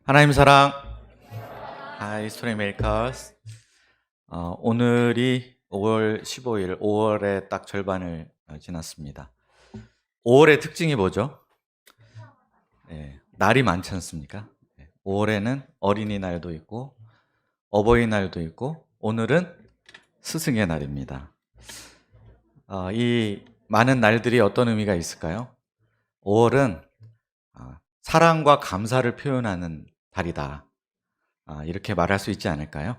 하나님 사랑, 스토리 메이커스. 오늘이 5월 15일, 5월의 딱 절반을 지났습니다. 5월의 특징이 뭐죠? 날이 많지 않습니까? 5월에는 어린이날도 있고 어버이날도 있고 오늘은 스승의 날입니다. 이 많은 날들이 어떤 의미가 있을까요? 5월은 사랑과 감사를 표현하는 달이다. 이렇게 말할 수 있지 않을까요?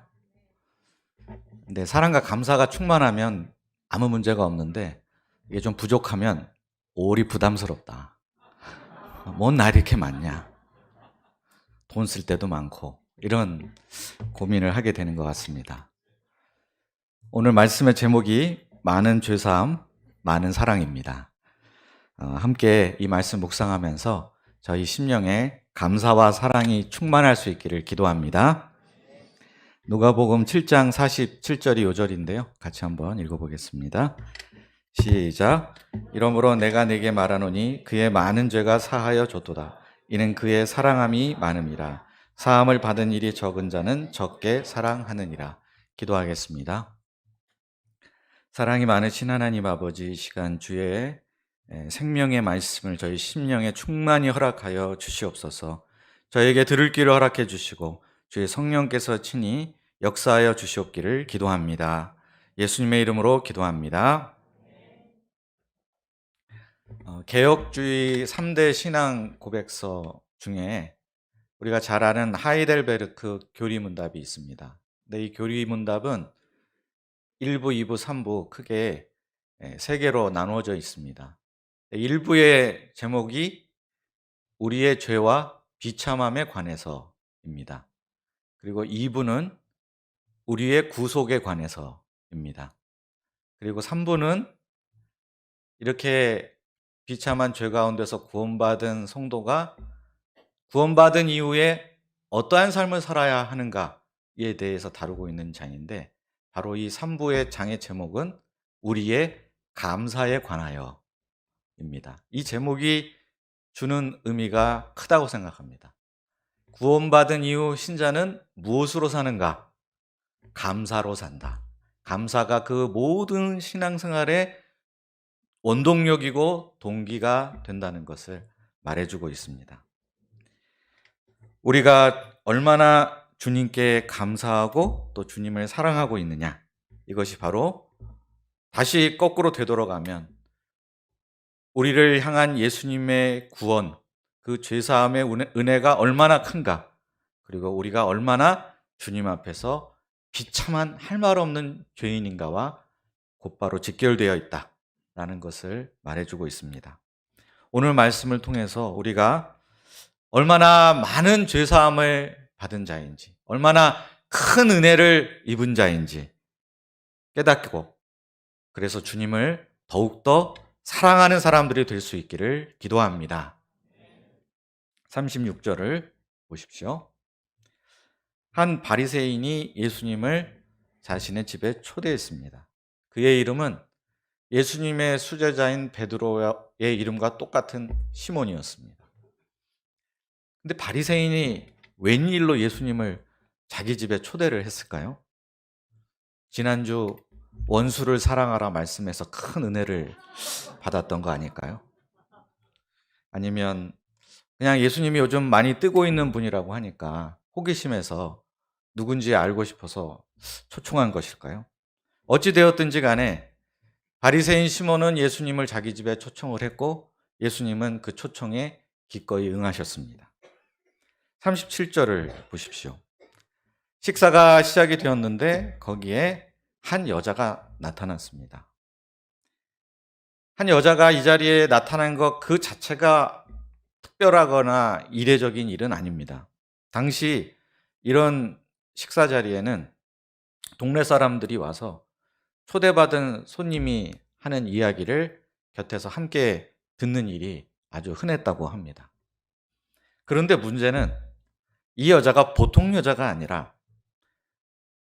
근데 사랑과 감사가 충만하면 아무 문제가 없는데 이게 좀 부족하면 5월이 부담스럽다. 뭔 날이 이렇게 많냐? 돈 쓸 때도 많고 이런 고민을 하게 되는 것 같습니다. 오늘 말씀의 제목이 많은 죄사함, 많은 사랑입니다. 함께 이 말씀 묵상하면서 저희 심령에 감사와 사랑이 충만할 수 있기를 기도합니다. 누가복음 7장 47절이 요절인데요. 같이 한번 읽어보겠습니다. 시작. 이러므로 내가 네게 말하노니 그의 많은 죄가 사하여 줬도다. 이는 그의 사랑함이 많음이라. 사함을 받은 일이 적은 자는 적게 사랑하느니라. 기도하겠습니다. 사랑이 많으신 하나님 아버지, 이 시간 주의 생명의 말씀을 저희 심령에 충만히 허락하여 주시옵소서. 저에게 들을 길을 허락해 주시고 주의 성령께서 친히 역사하여 주시옵기를 기도합니다. 예수님의 이름으로 기도합니다. 개혁주의 3대 신앙 고백서 중에 우리가 잘 아는 하이델베르크 교리문답이 있습니다. 근데 이 교리문답은 1부, 2부, 3부 크게 3개로 나누어져 있습니다. 1부의 제목이 우리의 죄와 비참함에 관해서입니다. 그리고 2부는 우리의 구속에 관해서입니다. 그리고 3부는 이렇게 비참한 죄 가운데서 구원받은 성도가 구원받은 이후에 어떠한 삶을 살아야 하는가에 대해서 다루고 있는 장인데, 바로 이 3부의 장의 제목은 우리의 감사에 관하여입니다. 이 제목이 주는 의미가 크다고 생각합니다. 구원받은 이후 신자는 무엇으로 사는가? 감사로 산다. 감사가 그 모든 신앙생활의 원동력이고 동기가 된다는 것을 말해주고 있습니다. 우리가 얼마나 주님께 감사하고 또 주님을 사랑하고 있느냐, 이것이 바로 다시 거꾸로 되돌아가면 우리를 향한 예수님의 구원, 그 죄사함의 은혜가 얼마나 큰가, 그리고 우리가 얼마나 주님 앞에서 비참한 할 말 없는 죄인인가와 곧바로 직결되어 있다라는 것을 말해주고 있습니다. 오늘 말씀을 통해서 우리가 얼마나 많은 죄사함을 받은 자인지, 얼마나 큰 은혜를 입은 자인지 깨닫고, 그래서 주님을 더욱더 사랑하는 사람들이 될 수 있기를 기도합니다. 36절을 보십시오. 한 바리새인이 예수님을 자신의 집에 초대했습니다. 그의 이름은 예수님의 수제자인 베드로의 이름과 똑같은 시몬이었습니다. 근데 바리새인이 웬일로 예수님을 자기 집에 초대를 했을까요? 지난주 원수를 사랑하라 말씀에서 큰 은혜를 받았던 거 아닐까요? 아니면 그냥 예수님이 요즘 많이 뜨고 있는 분이라고 하니까 호기심에서 누군지 알고 싶어서 초청한 것일까요? 어찌 되었든지 간에 바리새인 시몬은 예수님을 자기 집에 초청을 했고 예수님은 그 초청에 기꺼이 응하셨습니다. 37절을 보십시오. 식사가 시작이 되었는데 거기에 한 여자가 나타났습니다. 한 여자가 이 자리에 나타난 것 그 자체가 특별하거나 이례적인 일은 아닙니다. 당시 이런 식사 자리에는 동네 사람들이 와서 초대받은 손님이 하는 이야기를 곁에서 함께 듣는 일이 아주 흔했다고 합니다. 그런데 문제는 이 여자가 보통 여자가 아니라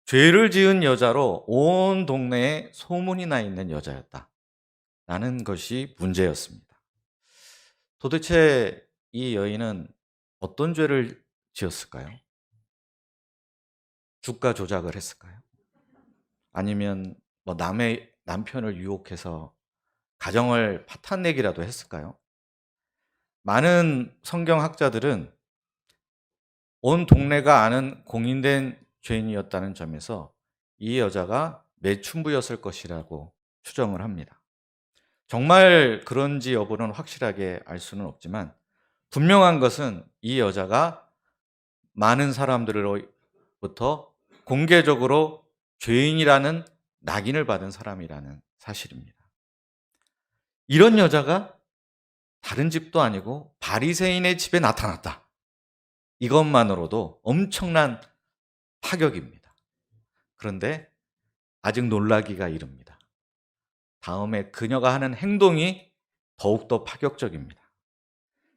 죄를 지은 여자로 온 동네에 소문이 나 있는 여자였다라는 것이 문제였습니다. 도대체 이 여인은 어떤 죄를 지었을까요? 주가 조작을 했을까요? 아니면 뭐 남의 남편을 유혹해서 가정을 파탄내기라도 했을까요? 많은 성경학자들은 온 동네가 아는 공인된 죄인이었다는 점에서 이 여자가 매춘부였을 것이라고 추정을 합니다. 정말 그런지 여부는 확실하게 알 수는 없지만 분명한 것은 이 여자가 많은 사람들로부터 공개적으로 죄인이라는 낙인을 받은 사람이라는 사실입니다. 이런 여자가 다른 집도 아니고 바리새인의 집에 나타났다. 이것만으로도 엄청난 파격입니다. 그런데 아직 놀라기가 이릅니다. 다음에 그녀가 하는 행동이 더욱더 파격적입니다.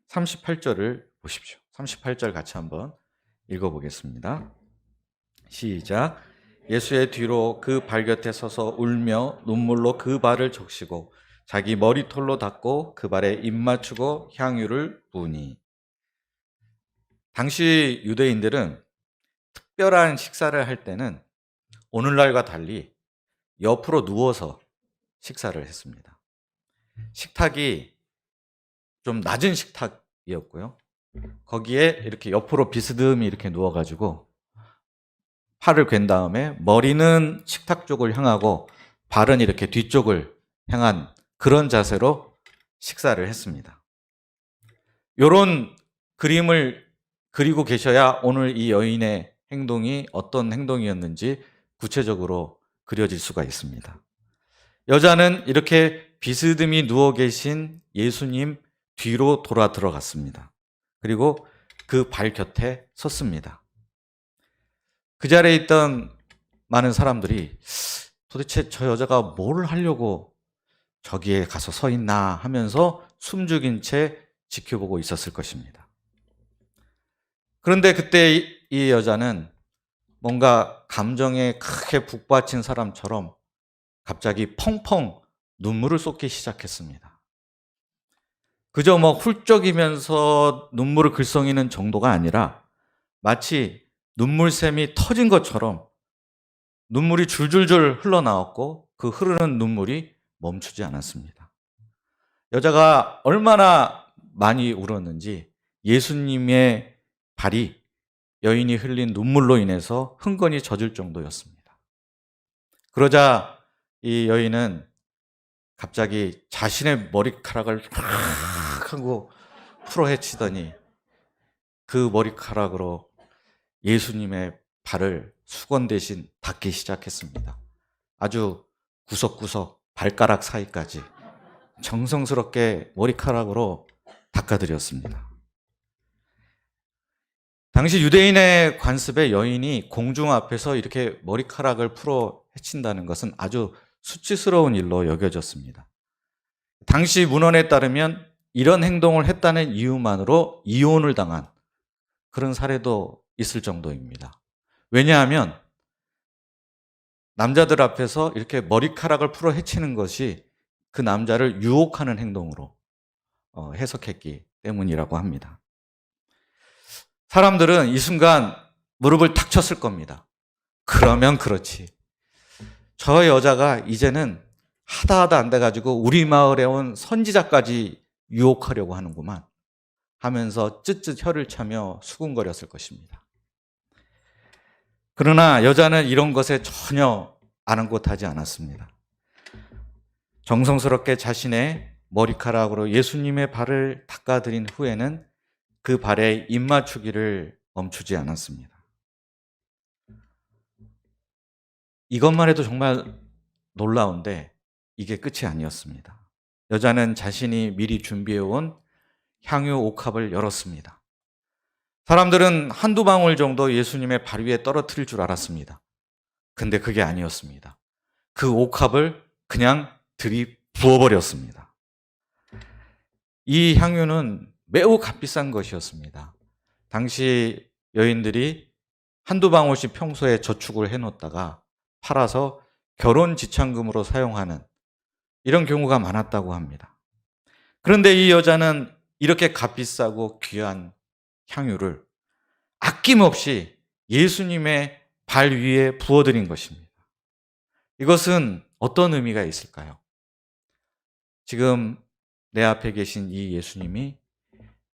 38절을 보십시오. 38절 같이 한번 읽어보겠습니다. 시작. 예수의 뒤로 그 발 곁에 서서 울며 눈물로 그 발을 적시고 자기 머리털로 닦고 그 발에 입 맞추고 향유를 부으니. 당시 유대인들은 특별한 식사를 할 때는 오늘날과 달리 옆으로 누워서 식사를 했습니다. 식탁이 좀 낮은 식탁이었고요. 거기에 이렇게 옆으로 비스듬히 이렇게 누워가지고 팔을 괸 다음에 머리는 식탁 쪽을 향하고 발은 이렇게 뒤쪽을 향한 그런 자세로 식사를 했습니다. 이런 그림을 그리고 계셔야 오늘 이 여인의 행동이 어떤 행동이었는지 구체적으로 그려질 수가 있습니다. 여자는 이렇게 비스듬히 누워 계신 예수님 뒤로 돌아 들어갔습니다. 그리고 그 발 곁에 섰습니다. 그 자리에 있던 많은 사람들이 도대체 저 여자가 뭘 하려고 저기에 가서 서 있나 하면서 숨죽인 채 지켜보고 있었을 것입니다. 그런데 그때 이 여자는 뭔가 감정에 크게 북받친 사람처럼 갑자기 펑펑 눈물을 쏟기 시작했습니다. 그저 뭐 훌쩍이면서 눈물을 글썽이는 정도가 아니라 마치 눈물샘이 터진 것처럼 눈물이 줄줄줄 흘러나왔고 그 흐르는 눈물이 멈추지 않았습니다. 여자가 얼마나 많이 울었는지 예수님의 발이 여인이 흘린 눈물로 인해서 흥건히 젖을 정도였습니다. 그러자 이 여인은 갑자기 자신의 머리카락을 팍 하고 풀어헤치더니 그 머리카락으로 예수님의 발을 수건 대신 닦기 시작했습니다. 아주 구석구석 발가락 사이까지 정성스럽게 머리카락으로 닦아드렸습니다. 당시 유대인의 관습에 여인이 공중 앞에서 이렇게 머리카락을 풀어 헤친다는 것은 아주 수치스러운 일로 여겨졌습니다. 당시 문헌에 따르면 이런 행동을 했다는 이유만으로 이혼을 당한 그런 사례도 있을 정도입니다. 왜냐하면 남자들 앞에서 이렇게 머리카락을 풀어 헤치는 것이 그 남자를 유혹하는 행동으로 해석했기 때문이라고 합니다. 사람들은 이 순간 무릎을 탁 쳤을 겁니다. 그러면 그렇지. 저 여자가 이제는 하다 안 돼가지고 우리 마을에 온 선지자까지 유혹하려고 하는구만 하면서 쯧쯧 혀를 차며 수군거렸을 것입니다. 그러나 여자는 이런 것에 전혀 아랑곳하지 않았습니다. 정성스럽게 자신의 머리카락으로 예수님의 발을 닦아드린 후에는 그 발에 입 맞추기를 멈추지 않았습니다. 이것만 해도 정말 놀라운데 이게 끝이 아니었습니다. 여자는 자신이 미리 준비해온 향유 옥합을 열었습니다. 사람들은 한두 방울 정도 예수님의 발 위에 떨어뜨릴 줄 알았습니다. 근데 그게 아니었습니다. 그 옥합을 그냥 들이부어버렸습니다. 이 향유는 매우 값비싼 것이었습니다. 당시 여인들이 한두 방울씩 평소에 저축을 해놓다가 팔아서 결혼 지참금으로 사용하는 이런 경우가 많았다고 합니다. 그런데 이 여자는 이렇게 값비싸고 귀한 향유를 아낌없이 예수님의 발 위에 부어드린 것입니다. 이것은 어떤 의미가 있을까요? 지금 내 앞에 계신 이 예수님이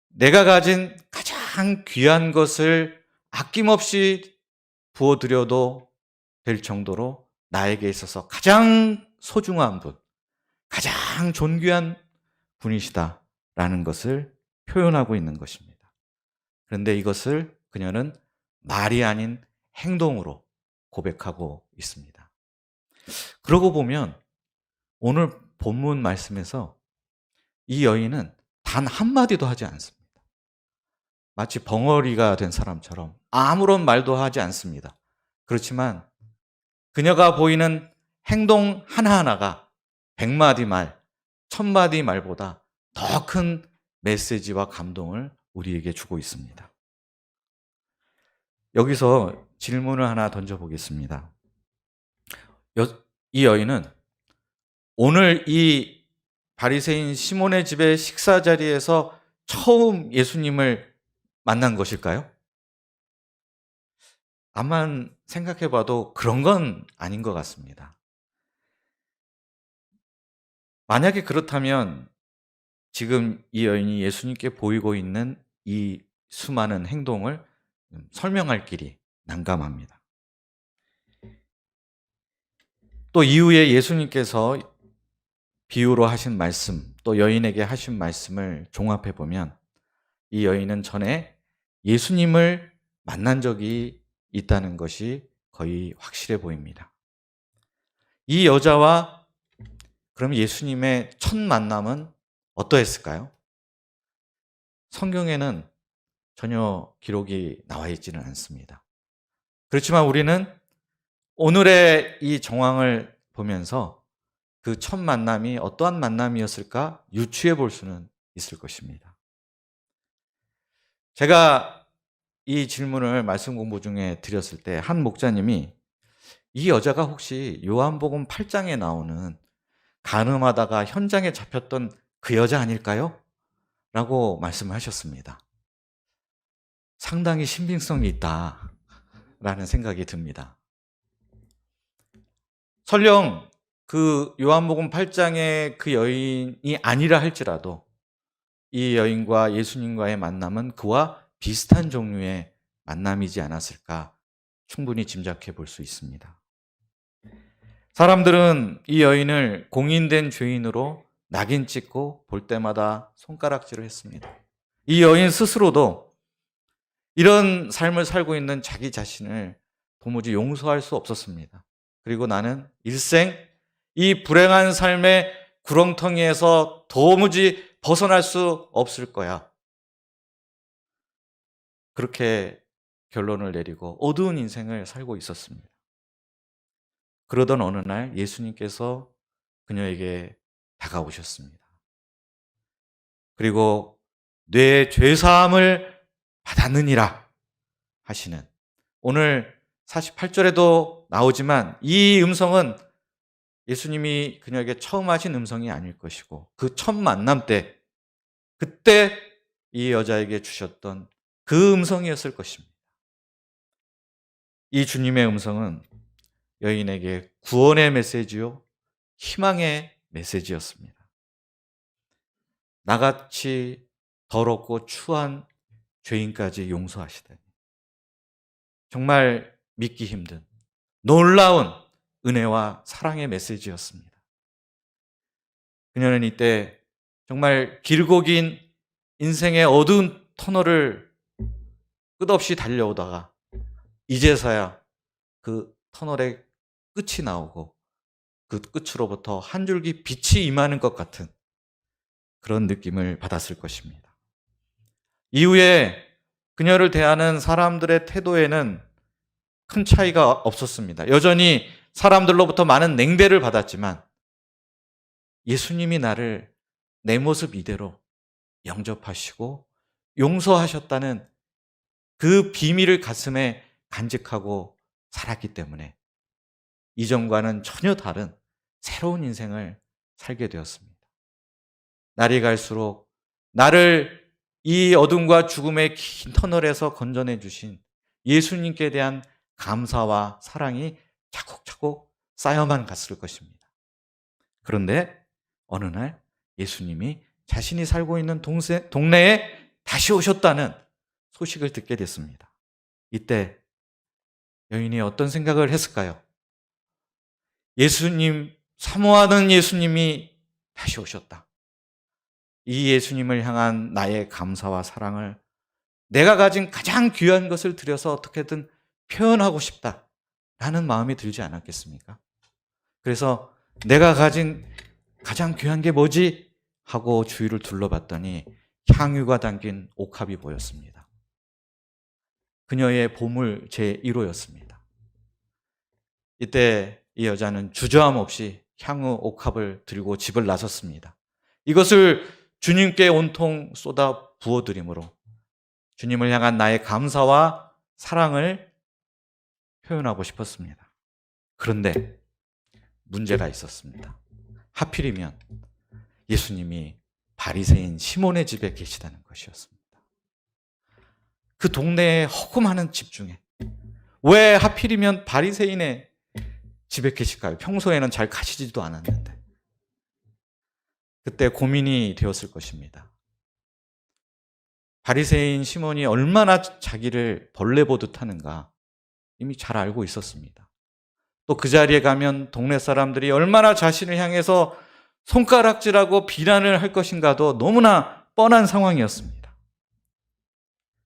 내가 가진 가장 귀한 것을 아낌없이 부어드려도 될 정도로 나에게 있어서 가장 소중한 분, 가장 존귀한 분이시다라는 것을 표현하고 있는 것입니다. 그런데 이것을 그녀는 말이 아닌 행동으로 고백하고 있습니다. 그러고 보면 오늘 본문 말씀에서 이 여인은 단 한마디도 하지 않습니다. 마치 벙어리가 된 사람처럼 아무런 말도 하지 않습니다. 그렇지만 그녀가 보이는 행동 하나하나가 100마디 말, 1000마디 말보다 더 큰 메시지와 감동을 우리에게 주고 있습니다. 여기서 질문을 하나 던져보겠습니다. 이 여인은 오늘 이 바리새인 시몬의 집의 식사 자리에서 처음 예수님을 만난 것일까요? 암만 생각해봐도 그런 건 아닌 것 같습니다. 만약에 그렇다면 지금 이 여인이 예수님께 보이고 있는 이 수많은 행동을 설명할 길이 난감합니다. 또 이후에 예수님께서 비유로 하신 말씀, 또 여인에게 하신 말씀을 종합해 보면 이 여인은 전에 예수님을 만난 적이 있다는 것이 거의 확실해 보입니다. 이 여자와 그럼 예수님의 첫 만남은 어떠했을까요? 성경에는 전혀 기록이 나와 있지는 않습니다. 그렇지만 우리는 오늘의 이 정황을 보면서 그 첫 만남이 어떠한 만남이었을까 유추해 볼 수는 있을 것입니다. 제가 이 질문을 말씀 공부 중에 드렸을 때 한 목사님이 이 여자가 혹시 요한복음 8장에 나오는 간음하다가 현장에 잡혔던 그 여자 아닐까요? 라고 말씀하셨습니다. 상당히 신빙성이 있다라는 생각이 듭니다. 설령 그 요한복음 8장의 그 여인이 아니라 할지라도 이 여인과 예수님과의 만남은 그와 비슷한 종류의 만남이지 않았을까 충분히 짐작해 볼 수 있습니다. 사람들은 이 여인을 공인된 죄인으로 낙인 찍고 볼 때마다 손가락질을 했습니다. 이 여인 스스로도 이런 삶을 살고 있는 자기 자신을 도무지 용서할 수 없었습니다. 그리고 나는 일생 이 불행한 삶의 구렁텅이에서 도무지 벗어날 수 없을 거야. 그렇게 결론을 내리고 어두운 인생을 살고 있었습니다. 그러던 어느 날 예수님께서 그녀에게 다가오셨습니다. 그리고 내 죄사함을 받았느니라 하시는 오늘 48절에도 나오지만 이 음성은 예수님이 그녀에게 처음 하신 음성이 아닐 것이고 그 첫 만남 때 그때 이 여자에게 주셨던 그 음성이었을 것입니다. 이 주님의 음성은 여인에게 구원의 메시지요, 희망의 메시지였습니다. 나같이 더럽고 추한 죄인까지 용서하시다니. 정말 믿기 힘든 놀라운 은혜와 사랑의 메시지였습니다. 그녀는 이때 정말 길고 긴 인생의 어두운 터널을 끝없이 달려오다가 이제서야 그 터널의 끝이 나오고 그 끝으로부터 한 줄기 빛이 임하는 것 같은 그런 느낌을 받았을 것입니다. 이후에 그녀를 대하는 사람들의 태도에는 큰 차이가 없었습니다. 여전히 사람들로부터 많은 냉대를 받았지만 예수님이 나를 내 모습 이대로 영접하시고 용서하셨다는 그 비밀을 가슴에 간직하고 살았기 때문에 이전과는 전혀 다른 새로운 인생을 살게 되었습니다. 날이 갈수록 나를 이 어둠과 죽음의 긴 터널에서 건져내 주신 예수님께 대한 감사와 사랑이 차곡차곡 쌓여만 갔을 것입니다. 그런데 어느 날 예수님이 자신이 살고 있는 동네에 다시 오셨다는 소식을 듣게 됐습니다. 이때 여인이 어떤 생각을 했을까요? 예수님, 사모하는 예수님이 다시 오셨다. 이 예수님을 향한 나의 감사와 사랑을 내가 가진 가장 귀한 것을 들여서 어떻게든 표현하고 싶다라는 마음이 들지 않았겠습니까? 그래서 내가 가진 가장 귀한 게 뭐지? 하고 주위를 둘러봤더니 향유가 담긴 옥합이 보였습니다. 그녀의 보물 제1호였습니다. 이때 이 여자는 주저함 없이 향유 옥합을 들고 집을 나섰습니다. 이것을 주님께 온통 쏟아 부어드림으로 주님을 향한 나의 감사와 사랑을 표현하고 싶었습니다. 그런데 문제가 있었습니다. 하필이면 예수님이 바리새인 시몬의 집에 계시다는 것이었습니다. 그 동네의 허구많은 집 중에 왜 하필이면 바리새인의 집에 계실까요? 평소에는 잘 가시지도 않았는데. 그때 고민이 되었을 것입니다. 바리새인 시몬이 얼마나 자기를 벌레 보듯 하는가 이미 잘 알고 있었습니다. 또 그 자리에 가면 동네 사람들이 얼마나 자신을 향해서 손가락질하고 비난을 할 것인가도 너무나 뻔한 상황이었습니다.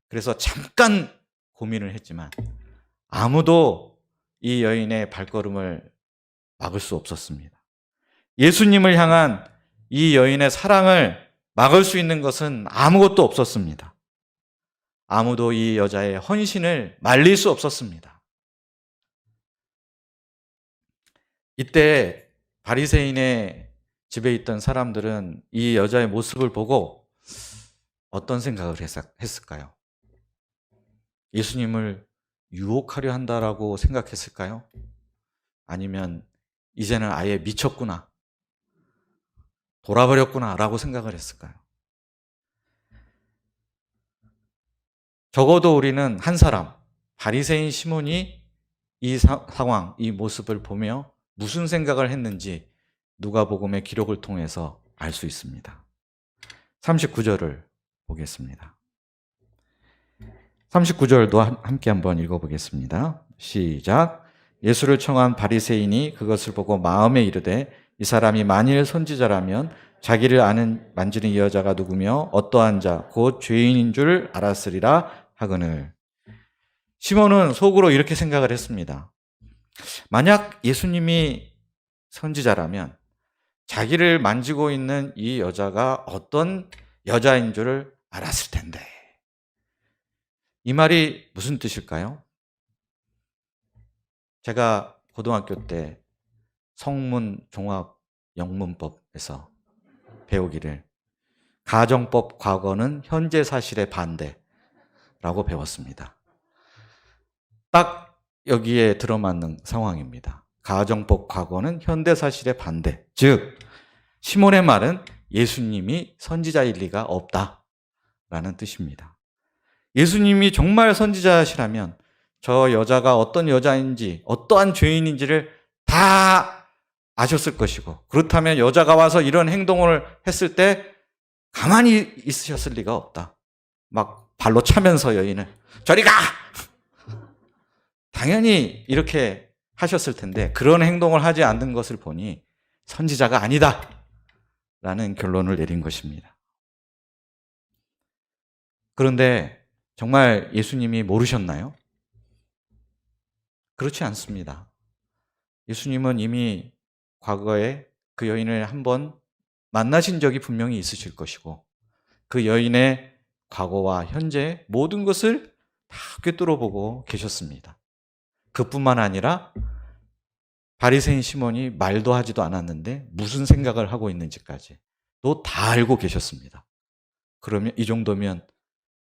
그래서 잠깐 고민을 했지만 아무도 이 여인의 발걸음을 막을 수 없었습니다. 예수님을 향한 이 여인의 사랑을 막을 수 있는 것은 아무것도 없었습니다. 아무도 이 여자의 헌신을 말릴 수 없었습니다. 이때 바리새인의 집에 있던 사람들은 이 여자의 모습을 보고 어떤 생각을 했을까요? 예수님을 유혹하려 한다라고 생각했을까요? 아니면 이제는 아예 미쳤구나, 돌아버렸구나 라고 생각을 했을까요? 적어도 우리는 한 사람, 바리새인 시몬이 이 상황, 이 모습을 보며 무슨 생각을 했는지 누가복음의 기록을 통해서 알 수 있습니다. 39절을 보겠습니다. 39절도 함께 한번 읽어보겠습니다. 시작. 예수를 청한 바리새인이 그것을 보고 마음에 이르되 이 사람이 만일 선지자라면 자기를 만지는 이 여자가 누구며 어떠한 자 곧 죄인인 줄 알았으리라 하거늘. 시몬은 속으로 이렇게 생각을 했습니다. 만약 예수님이 선지자라면 자기를 만지고 있는 이 여자가 어떤 여자인 줄을 알았을 텐데. 이 말이 무슨 뜻일까요? 제가 고등학교 때 성문 종합 영문법에서 배우기를 가정법 과거는 현재 사실의 반대라고 배웠습니다. 딱 여기에 들어맞는 상황입니다. 가정법 과거는 현대 사실의 반대. 즉, 시몬의 말은 예수님이 선지자일 리가 없다라는 뜻입니다. 예수님이 정말 선지자시라면 저 여자가 어떤 여자인지, 어떠한 죄인인지를 다 아셨을 것이고, 그렇다면 여자가 와서 이런 행동을 했을 때 가만히 있으셨을 리가 없다. 막 발로 차면서 여인을 저리 가! 당연히 이렇게 하셨을 텐데 그런 행동을 하지 않는 것을 보니 선지자가 아니다 라는 결론을 내린 것입니다. 그런데 정말 예수님이 모르셨나요? 그렇지 않습니다. 예수님은 이미 과거에 그 여인을 한번 만나신 적이 분명히 있으실 것이고 그 여인의 과거와 현재 모든 것을 다 꿰뚫어 보고 계셨습니다. 그뿐만 아니라 바리새인 시몬이 말도 하지도 않았는데 무슨 생각을 하고 있는지까지 또 다 알고 계셨습니다. 그러면 이 정도면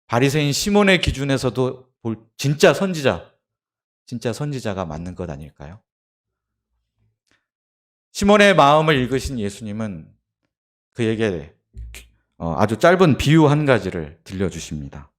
바리새인 시몬의 기준에서도 진짜 선지자가 맞는 것 아닐까요? 시몬의 마음을 읽으신 예수님은 그에게 아주 짧은 비유 한 가지를 들려주십니다.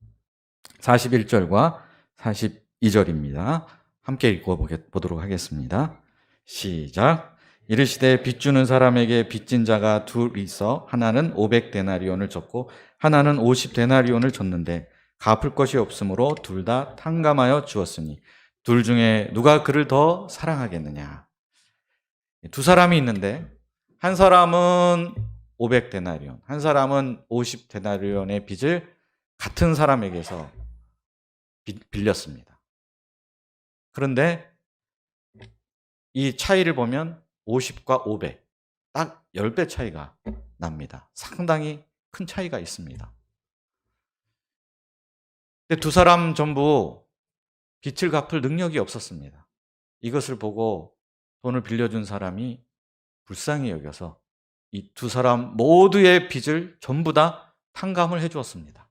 41절과 42절입니다. 함께 읽어보도록 하겠습니다. 시작. 이르시되 빚 주는 사람에게 빚진 자가 둘 있어 하나는 500데나리온을 줬고 하나는 50데나리온을 줬는데 갚을 것이 없으므로 둘 다 탕감하여 주었으니 둘 중에 누가 그를 더 사랑하겠느냐. 두 사람이 있는데 한 사람은 500데나리온, 한 사람은 50데나리온의 빚을 같은 사람에게서 빌렸습니다. 그런데 이 차이를 보면 50과 500, 딱 10배 차이가 납니다. 상당히 큰 차이가 있습니다. 근데 두 사람 전부 빚을 갚을 능력이 없었습니다. 이것을 보고 돈을 빌려준 사람이 불쌍히 여겨서 이 두 사람 모두의 빚을 전부 다 탕감을 해 주었습니다.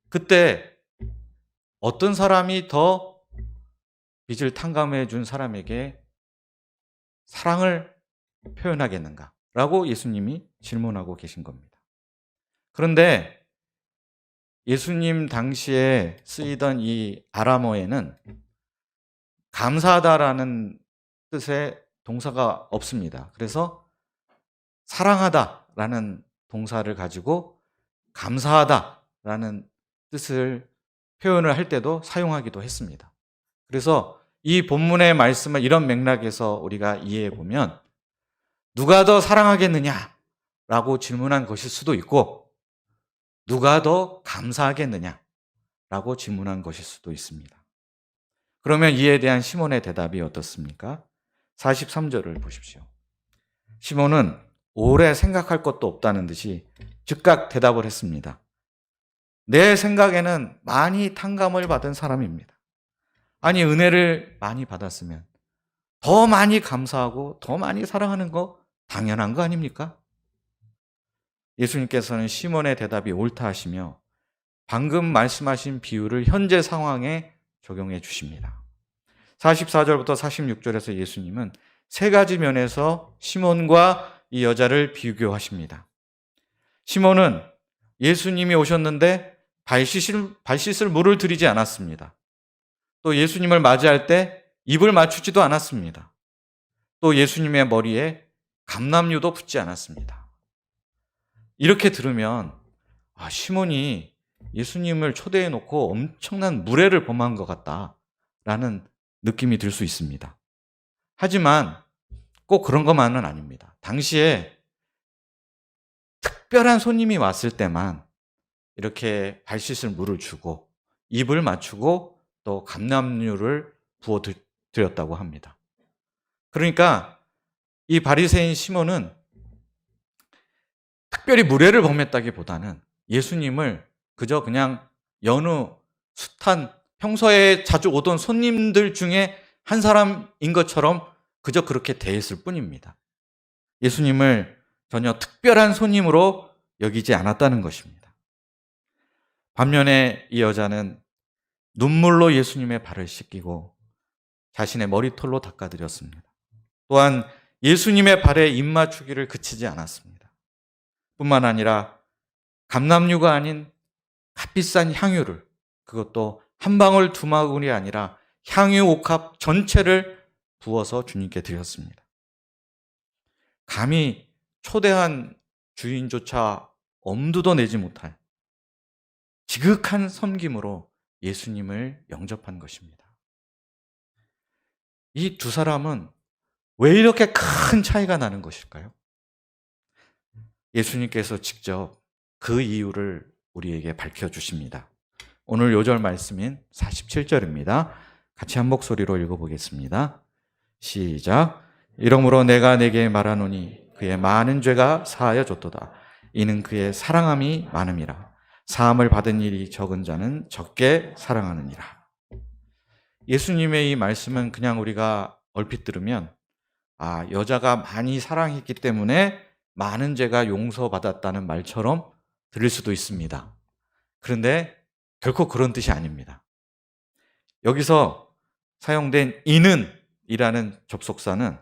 그때 어떤 사람이 더 빚을 탕감해 준 사람에게 사랑을 표현하겠는가라고 예수님이 질문하고 계신 겁니다. 그런데 예수님 당시에 쓰이던 이 아람어에는 감사하다라는 뜻의 동사가 없습니다. 그래서 사랑하다라는 동사를 가지고 감사하다라는 뜻을 표현을 할 때도 사용하기도 했습니다. 그래서 이 본문의 말씀을 이런 맥락에서 우리가 이해해 보면 누가 더 사랑하겠느냐라고 질문한 것일 수도 있고 누가 더 감사하겠느냐라고 질문한 것일 수도 있습니다. 그러면 이에 대한 시몬의 대답이 어떻습니까? 43절을 보십시오. 시몬은 오래 생각할 것도 없다는 듯이 즉각 대답을 했습니다. 내 생각에는 많이 탕감을 받은 사람입니다. 아니, 은혜를 많이 받았으면 더 많이 감사하고 더 많이 사랑하는 거 당연한 거 아닙니까? 예수님께서는 시몬의 대답이 옳다 하시며 방금 말씀하신 비유를 현재 상황에 적용해 주십니다. 44절부터 46절에서 예수님은 세 가지 면에서 시몬과 이 여자를 비교하십니다. 시몬은 예수님이 오셨는데 발 씻을 물을 드리지 않았습니다. 또 예수님을 맞이할 때 입을 맞추지도 않았습니다. 또 예수님의 머리에 감람유도 붓지 않았습니다. 이렇게 들으면 시몬이 예수님을 초대해 놓고 엄청난 무례를 범한 것 같다라는 느낌이 들 수 있습니다. 하지만 꼭 그런 것만은 아닙니다. 당시에 특별한 손님이 왔을 때만 이렇게 발 씻을 물을 주고 입을 맞추고 또 감람유를 부어 드렸다고 합니다. 그러니까 이 바리새인 시몬은 특별히 무례를 범했다기보다는 예수님을 그저 그냥 여느 숱한 평소에 자주 오던 손님들 중에 한 사람인 것처럼 그저 그렇게 대했을 뿐입니다. 예수님을 전혀 특별한 손님으로 여기지 않았다는 것입니다. 반면에 이 여자는 눈물로 예수님의 발을 씻기고 자신의 머리털로 닦아드렸습니다. 또한 예수님의 발에 입 맞추기를 그치지 않았습니다. 뿐만 아니라 감람유가 아닌 값비싼 향유를, 그것도 한 방울 두 방울이 아니라 향유 옥합 전체를 부어서 주님께 드렸습니다. 감히 초대한 주인조차 엄두도 내지 못할 지극한 섬김으로 예수님을 영접한 것입니다. 이 두 사람은 왜 이렇게 큰 차이가 나는 것일까요? 예수님께서 직접 그 이유를 우리에게 밝혀주십니다. 오늘 요절 말씀인 47절입니다. 같이 한 목소리로 읽어보겠습니다. 시작. 이러므로 내가 내게 말하노니 그의 많은 죄가 사하여 줬도다. 이는 그의 사랑함이 많음이라. 사함을 받은 일이 적은 자는 적게 사랑하느니라. 예수님의 이 말씀은 그냥 우리가 얼핏 들으면 여자가 많이 사랑했기 때문에 많은 죄가 용서받았다는 말처럼 들릴 수도 있습니다. 그런데 결코 그런 뜻이 아닙니다. 여기서 사용된 이는 이라는 접속사는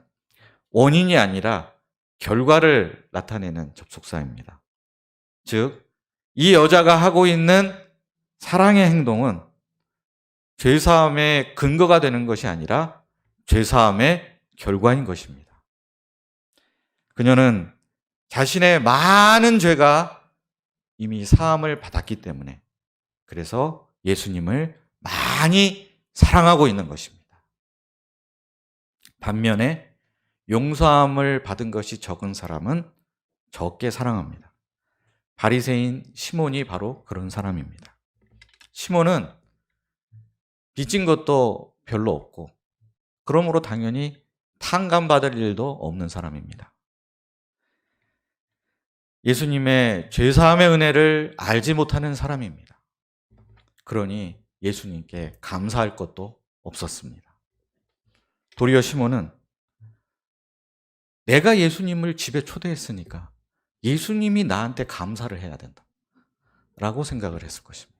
원인이 아니라 결과를 나타내는 접속사입니다. 즉, 이 여자가 하고 있는 사랑의 행동은 죄사함의 근거가 되는 것이 아니라 죄사함의 결과인 것입니다. 그녀는 자신의 많은 죄가 이미 사함을 받았기 때문에 그래서 예수님을 많이 사랑하고 있는 것입니다. 반면에 용서함을 받은 것이 적은 사람은 적게 사랑합니다. 바리새인 시몬이 바로 그런 사람입니다. 시몬은 빚진 것도 별로 없고 그러므로 당연히 탕감받을 일도 없는 사람입니다. 예수님의 죄사함의 은혜를 알지 못하는 사람입니다. 그러니 예수님께 감사할 것도 없었습니다. 도리어 시몬은 내가 예수님을 집에 초대했으니까 예수님이 나한테 감사를 해야 된다 라고 생각을 했을 것입니다.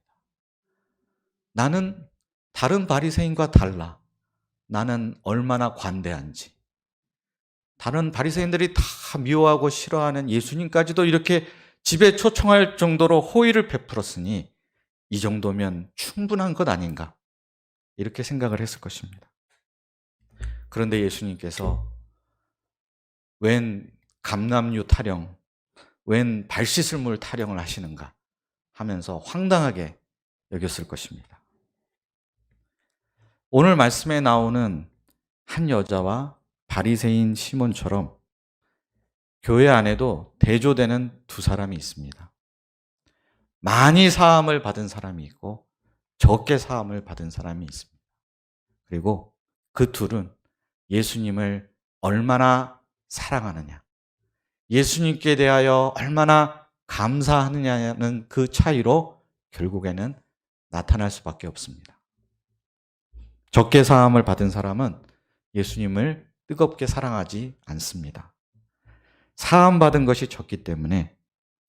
나는 다른 바리새인과 달라. 나는 얼마나 관대한지. 다른 바리새인들이 다 미워하고 싫어하는 예수님까지도 이렇게 집에 초청할 정도로 호의를 베풀었으니 이 정도면 충분한 것 아닌가 이렇게 생각을 했을 것입니다. 그런데 예수님께서 웬 감람류 타령, 웬 발 씻을 물 타령을 하시는가 하면서 황당하게 여겼을 것입니다. 오늘 말씀에 나오는 한 여자와 바리새인 시몬처럼 교회 안에도 대조되는 두 사람이 있습니다. 많이 사함을 받은 사람이 있고 적게 사함을 받은 사람이 있습니다. 그리고 그 둘은 예수님을 얼마나 사랑하느냐, 예수님께 대하여 얼마나 감사하느냐는 그 차이로 결국에는 나타날 수밖에 없습니다. 적게 사함을 받은 사람은 예수님을 뜨겁게 사랑하지 않습니다. 사함받은 것이 적기 때문에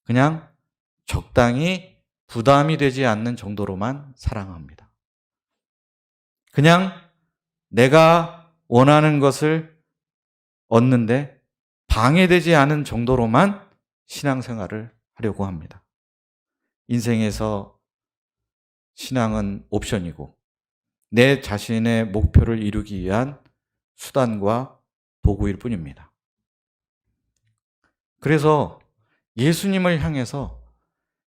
그냥 적당히 부담이 되지 않는 정도로만 사랑합니다. 그냥 내가 원하는 것을 얻는데 방해되지 않은 정도로만 신앙생활을 하려고 합니다. 인생에서 신앙은 옵션이고 내 자신의 목표를 이루기 위한 수단과 도구일 뿐입니다. 그래서 예수님을 향해서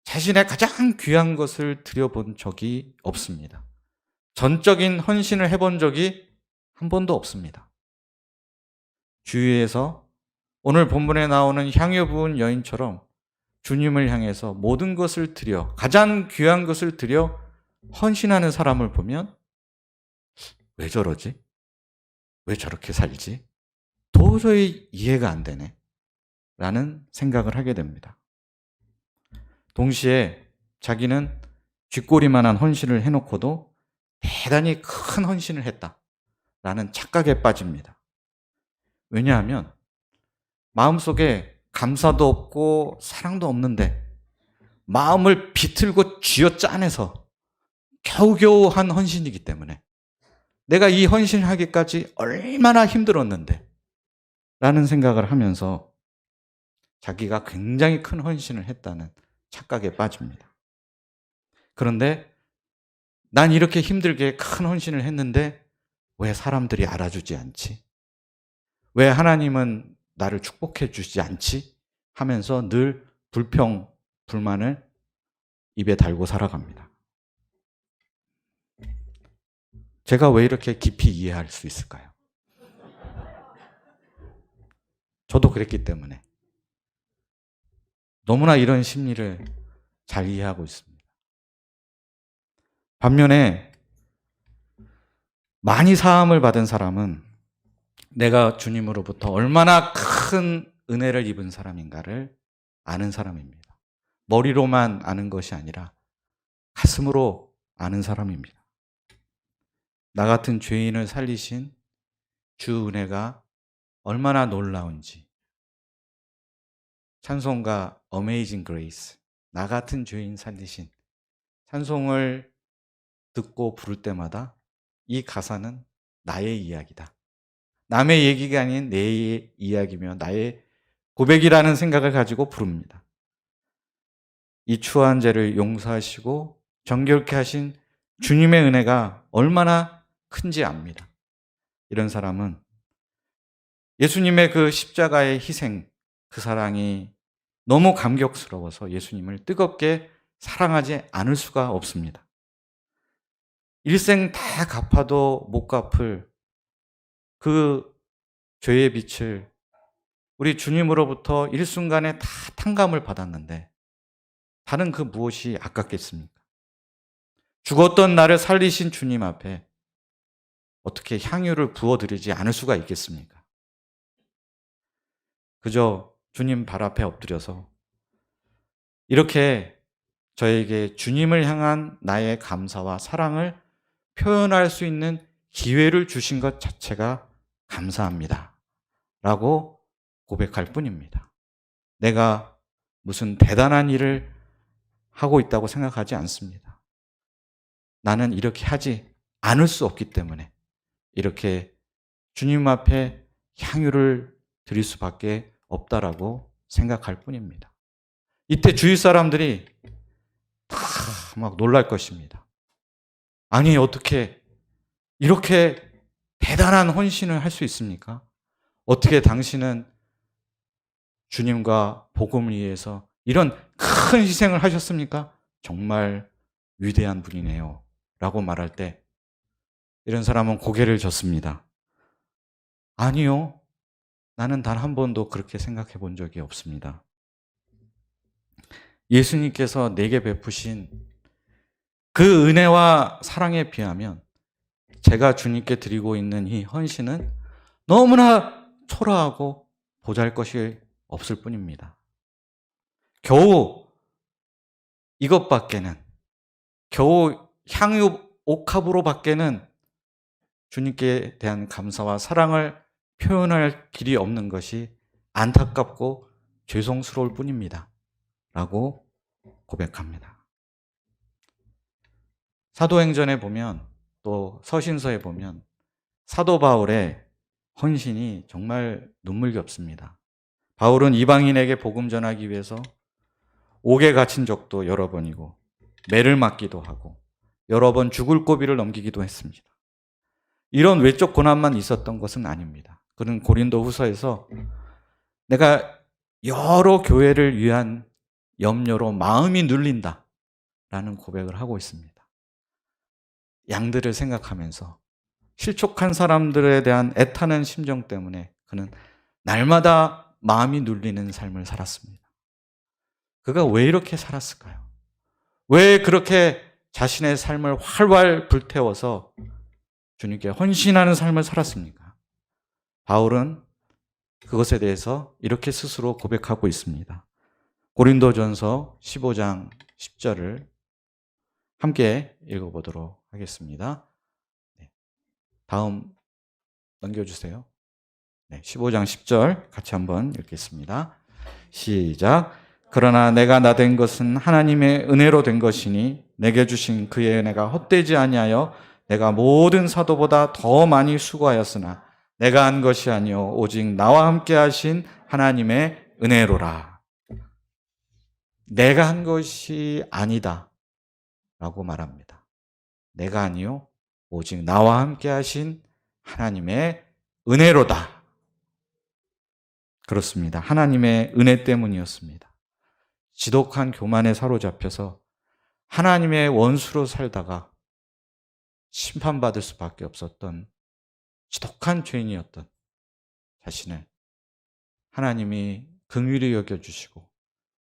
자신의 가장 귀한 것을 드려본 적이 없습니다. 전적인 헌신을 해본 적이 한 번도 없습니다. 주위에서 오늘 본문에 나오는 향유 부은 여인처럼 주님을 향해서 모든 것을 드려, 가장 귀한 것을 드려 헌신하는 사람을 보면 왜 저러지? 왜 저렇게 살지? 도저히 이해가 안 되네 라는 생각을 하게 됩니다. 동시에 자기는 쥐꼬리만한 헌신을 해놓고도 대단히 큰 헌신을 했다라는 착각에 빠집니다. 왜냐하면 마음속에 감사도 없고 사랑도 없는데 마음을 비틀고 쥐어짜내서 겨우겨우 한 헌신이기 때문에 내가 이 헌신을 하기까지 얼마나 힘들었는데 라는 생각을 하면서 자기가 굉장히 큰 헌신을 했다는 착각에 빠집니다. 그런데 난 이렇게 힘들게 큰 헌신을 했는데 왜 사람들이 알아주지 않지? 왜 하나님은 나를 축복해 주지 않지? 하면서 늘 불평, 불만을 입에 달고 살아갑니다. 제가 왜 이렇게 깊이 이해할 수 있을까요? 저도 그랬기 때문에 너무나 이런 심리를 잘 이해하고 있습니다. 반면에 많이 사함을 받은 사람은 내가 주님으로부터 얼마나 큰 은혜를 입은 사람인가를 아는 사람입니다. 머리로만 아는 것이 아니라 가슴으로 아는 사람입니다. 나 같은 죄인을 살리신 주 은혜가 얼마나 놀라운지. 찬송가 Amazing Grace, 나 같은 죄인 살리신 찬송을 듣고 부를 때마다 이 가사는 나의 이야기다. 남의 얘기가 아닌 내 이야기며 나의 고백이라는 생각을 가지고 부릅니다. 이 추한 죄를 용서하시고 정결케 하신 주님의 은혜가 얼마나 큰지 압니다. 이런 사람은 예수님의 그 십자가의 희생, 그 사랑이 너무 감격스러워서 예수님을 뜨겁게 사랑하지 않을 수가 없습니다. 일생 다 갚아도 못 갚을 그 죄의 빛을 우리 주님으로부터 일순간에 다 탕감을 받았는데 다른 그 무엇이 아깝겠습니까? 죽었던 나를 살리신 주님 앞에 어떻게 향유를 부어드리지 않을 수가 있겠습니까? 그저 주님 발 앞에 엎드려서 이렇게 저에게 주님을 향한 나의 감사와 사랑을 표현할 수 있는 기회를 주신 것 자체가 감사합니다. 라고 고백할 뿐입니다. 내가 무슨 대단한 일을 하고 있다고 생각하지 않습니다. 나는 이렇게 하지 않을 수 없기 때문에 이렇게 주님 앞에 향유를 드릴 수밖에 없다라고 생각할 뿐입니다. 이때 주위 사람들이 다 막 놀랄 것입니다. 아니, 어떻게 이렇게 대단한 헌신을 할 수 있습니까? 어떻게 당신은 주님과 복음을 위해서 이런 큰 희생을 하셨습니까? 정말 위대한 분이네요. 라고 말할 때 이런 사람은 고개를 젓습니다. 아니요. 나는 단 한 번도 그렇게 생각해 본 적이 없습니다. 예수님께서 내게 베푸신 그 은혜와 사랑에 비하면 제가 주님께 드리고 있는 이 헌신은 너무나 초라하고 보잘것이 없을 뿐입니다. 겨우 이것밖에는, 겨우 향유 옥합으로 밖에는 주님께 대한 감사와 사랑을 표현할 길이 없는 것이 안타깝고 죄송스러울 뿐입니다. 라고 고백합니다. 사도행전에 보면 또 서신서에 보면 사도 바울의 헌신이 정말 눈물겹습니다. 바울은 이방인에게 복음 전하기 위해서 옥에 갇힌 적도 여러 번이고 매를 맞기도 하고 여러 번 죽을 고비를 넘기기도 했습니다. 이런 외적 고난만 있었던 것은 아닙니다. 그는 고린도 후서에서 내가 여러 교회를 위한 염려로 마음이 눌린다 라는 고백을 하고 있습니다. 양들을 생각하면서 실족한 사람들에 대한 애타는 심정 때문에 그는 날마다 마음이 눌리는 삶을 살았습니다. 그가 왜 이렇게 살았을까요? 왜 그렇게 자신의 삶을 활활 불태워서 주님께 헌신하는 삶을 살았습니까? 바울은 그것에 대해서 이렇게 스스로 고백하고 있습니다. 고린도전서 15장 10절을 함께 읽어보도록 하겠습니다. 다음 넘겨주세요. 15장 10절 같이 한번 읽겠습니다. 시작. 그러나 내가 나된 것은 하나님의 은혜로 된 것이니 내게 주신 그의 은혜가 헛되지 아니하여 내가 모든 사도보다 더 많이 수고하였으나 내가 한 것이 아니요 오직 나와 함께 하신 하나님의 은혜로라. 내가 한 것이 아니다 라고 말합니다. 내가 아니요 오직 나와 함께 하신 하나님의 은혜로다. 그렇습니다. 하나님의 은혜 때문이었습니다. 지독한 교만에 사로잡혀서 하나님의 원수로 살다가 심판받을 수밖에 없었던 지독한 죄인이었던 자신을 하나님이 긍휼히 여겨주시고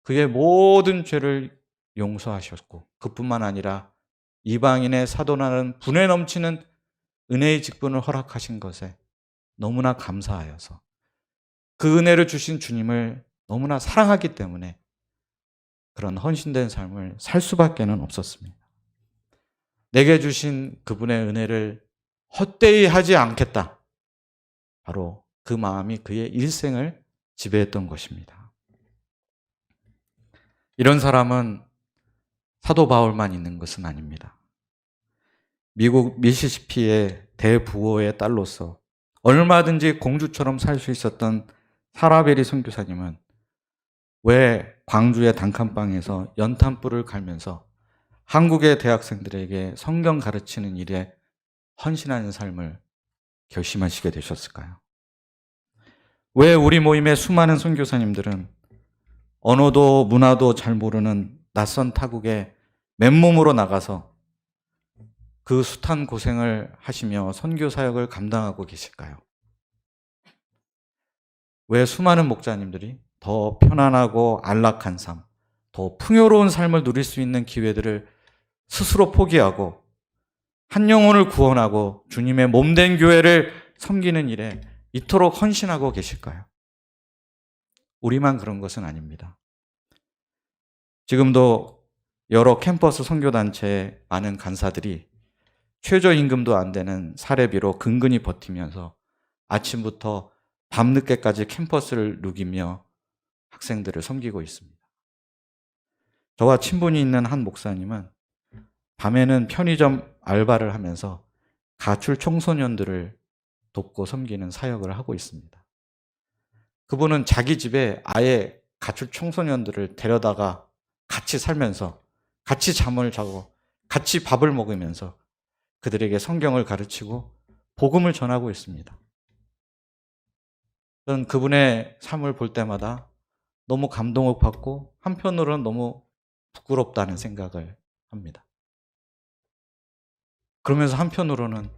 그의 모든 죄를 용서하셨고 그뿐만 아니라 이방인의 사도나는 분에 넘치는 은혜의 직분을 허락하신 것에 너무나 감사하여서 그 은혜를 주신 주님을 너무나 사랑하기 때문에 그런 헌신된 삶을 살 수밖에는 없었습니다. 내게 주신 그분의 은혜를 헛되이 하지 않겠다. 바로 그 마음이 그의 일생을 지배했던 것입니다. 이런 사람은 사도 바울만 있는 것은 아닙니다. 미국 미시시피의 대부호의 딸로서 얼마든지 공주처럼 살 수 있었던 사라베리 선교사님은 왜 광주의 단칸방에서 연탄불을 갈면서 한국의 대학생들에게 성경 가르치는 일에 헌신하는 삶을 결심하시게 되셨을까요? 왜 우리 모임의 수많은 선교사님들은 언어도 문화도 잘 모르는 낯선 타국에 맨몸으로 나가서 그 숱한 고생을 하시며 선교 사역을 감당하고 계실까요? 왜 수많은 목자님들이 더 편안하고 안락한 삶, 더 풍요로운 삶을 누릴 수 있는 기회들을 스스로 포기하고 한 영혼을 구원하고 주님의 몸된 교회를 섬기는 일에 이토록 헌신하고 계실까요? 우리만 그런 것은 아닙니다. 지금도 여러 캠퍼스 선교단체의 많은 간사들이 최저임금도 안 되는 사례비로 근근히 버티면서 아침부터 밤늦게까지 캠퍼스를 누기며 학생들을 섬기고 있습니다. 저와 친분이 있는 한 목사님은 밤에는 편의점 알바를 하면서 가출 청소년들을 돕고 섬기는 사역을 하고 있습니다. 그분은 자기 집에 아예 가출 청소년들을 데려다가 같이 살면서 같이 잠을 자고 같이 밥을 먹으면서 그들에게 성경을 가르치고 복음을 전하고 있습니다. 저는 그분의 삶을 볼 때마다 너무 감동을 받고 한편으로는 너무 부끄럽다는 생각을 합니다. 그러면서 한편으로는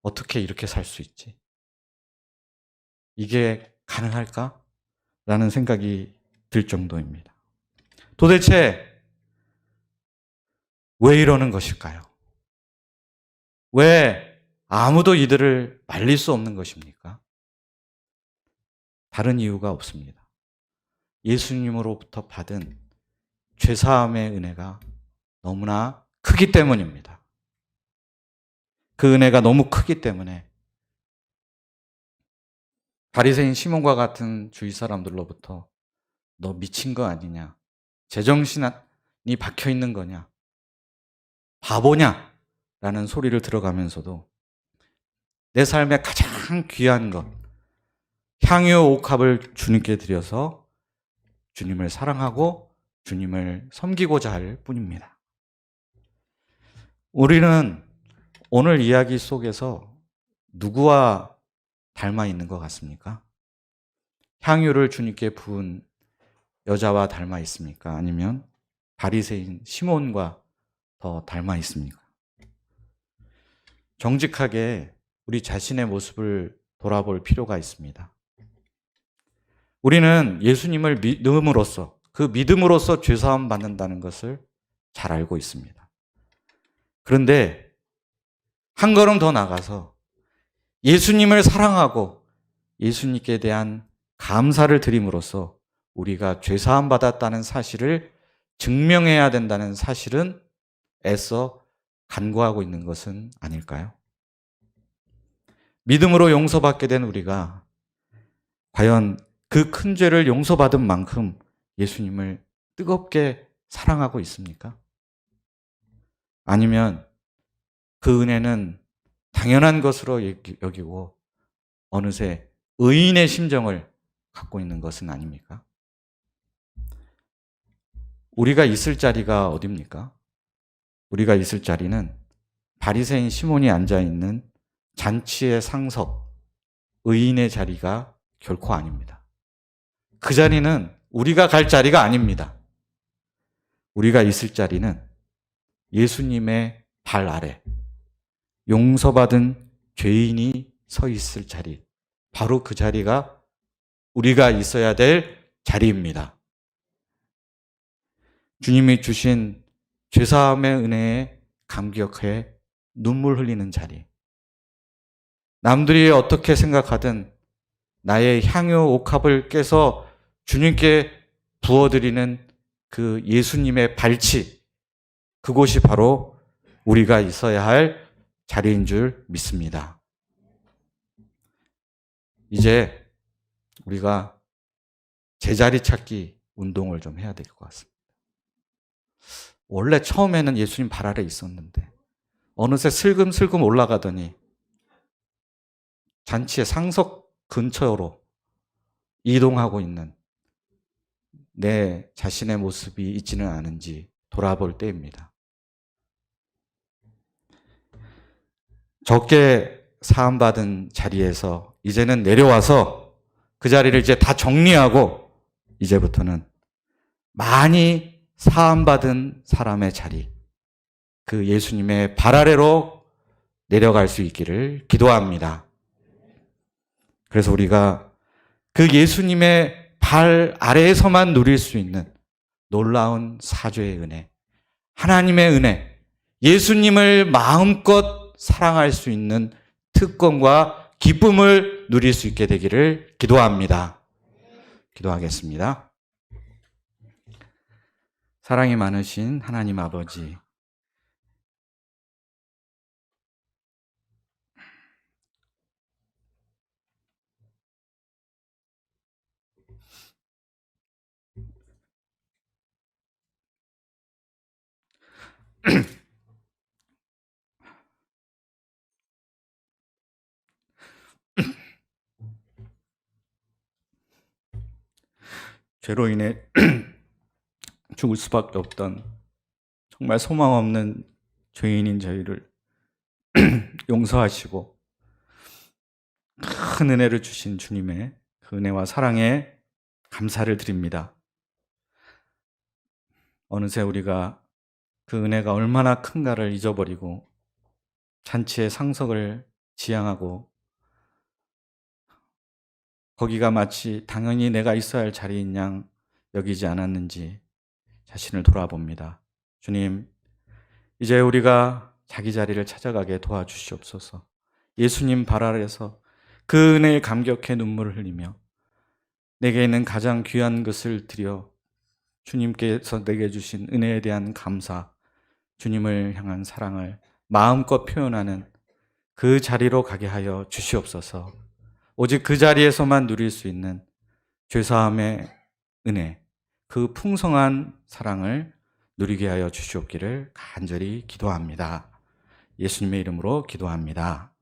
어떻게 이렇게 살 수 있지? 이게 가능할까? 라는 생각이 들 정도입니다. 도대체 왜 이러는 것일까요? 왜 아무도 이들을 말릴 수 없는 것입니까? 다른 이유가 없습니다. 예수님으로부터 받은 죄사함의 은혜가 너무나 크기 때문입니다. 그 은혜가 너무 크기 때문에 바리새인 시몬과 같은 주위 사람들로부터 너 미친 거 아니냐? 제정신이 박혀 있는 거냐? 바보냐? 라는 소리를 들어가면서도 내 삶의 가장 귀한 것, 향유 옥합을 주님께 드려서 주님을 사랑하고 주님을 섬기고자 할 뿐입니다. 우리는 오늘 이야기 속에서 누구와 닮아 있는 것 같습니까? 향유를 주님께 부은 여자와 닮아 있습니까? 아니면 바리새인 시몬과 더 닮아 있습니까? 정직하게 우리 자신의 모습을 돌아볼 필요가 있습니다. 우리는 예수님을 믿음으로써 그 믿음으로써 죄사함 받는다는 것을 잘 알고 있습니다. 그런데 한 걸음 더 나가서 예수님을 사랑하고 예수님께 대한 감사를 드림으로써 우리가 죄사함 받았다는 사실을 증명해야 된다는 사실은 애써 간구하고 있는 것은 아닐까요? 믿음으로 용서받게 된 우리가 과연 그 큰 죄를 용서받은 만큼 예수님을 뜨겁게 사랑하고 있습니까? 아니면 그 은혜는 당연한 것으로 여기고 어느새 의인의 심정을 갖고 있는 것은 아닙니까? 우리가 있을 자리가 어디입니까? 우리가 있을 자리는 바리새인 시몬이 앉아있는 잔치의 상석, 의인의 자리가 결코 아닙니다. 그 자리는 우리가 갈 자리가 아닙니다. 우리가 있을 자리는 예수님의 발 아래 용서받은 죄인이 서 있을 자리, 바로 그 자리가 우리가 있어야 될 자리입니다. 주님이 주신 죄사함의 은혜에 감격해 눈물 흘리는 자리. 남들이 어떻게 생각하든 나의 향유 옥합을 깨서 주님께 부어드리는 그 예수님의 발치, 그곳이 바로 우리가 있어야 할 자리인 줄 믿습니다. 이제 우리가 제자리 찾기 운동을 좀 해야 될 것 같습니다. 원래 처음에는 예수님 발 아래 있었는데 어느새 슬금슬금 올라가더니 잔치의 상석 근처로 이동하고 있는 내 자신의 모습이 있지는 않은지 돌아볼 때입니다. 적게 사함받은 자리에서 이제는 내려와서 그 자리를 이제 다 정리하고 이제부터는 많이 사함받은 사람의 자리, 그 예수님의 발 아래로 내려갈 수 있기를 기도합니다. 그래서 우리가 그 예수님의 발 아래에서만 누릴 수 있는 놀라운 사죄의 은혜, 하나님의 은혜, 예수님을 마음껏 사랑할 수 있는 특권과 기쁨을 누릴 수 있게 되기를 기도합니다. 기도하겠습니다. 사랑이 많으신 하나님 아버지, 죄로 인해 죽을 수밖에 없던 정말 소망 없는 죄인인 저희를 용서하시고 큰 은혜를 주신 주님의 그 은혜와 사랑에 감사를 드립니다. 어느새 우리가 그 은혜가 얼마나 큰가를 잊어버리고 잔치의 상석을 지향하고 거기가 마치 당연히 내가 있어야 할 자리인 양 여기지 않았는지 자신을 돌아봅니다. 주님, 이제 우리가 자기 자리를 찾아가게 도와주시옵소서. 예수님 발 아래서 그 은혜에 감격해 눈물을 흘리며 내게 있는 가장 귀한 것을 드려 주님께서 내게 주신 은혜에 대한 감사, 주님을 향한 사랑을 마음껏 표현하는 그 자리로 가게 하여 주시옵소서. 오직 그 자리에서만 누릴 수 있는 죄사함의 은혜, 그 풍성한 사랑을 누리게 하여 주시옵기를 간절히 기도합니다. 예수님의 이름으로 기도합니다.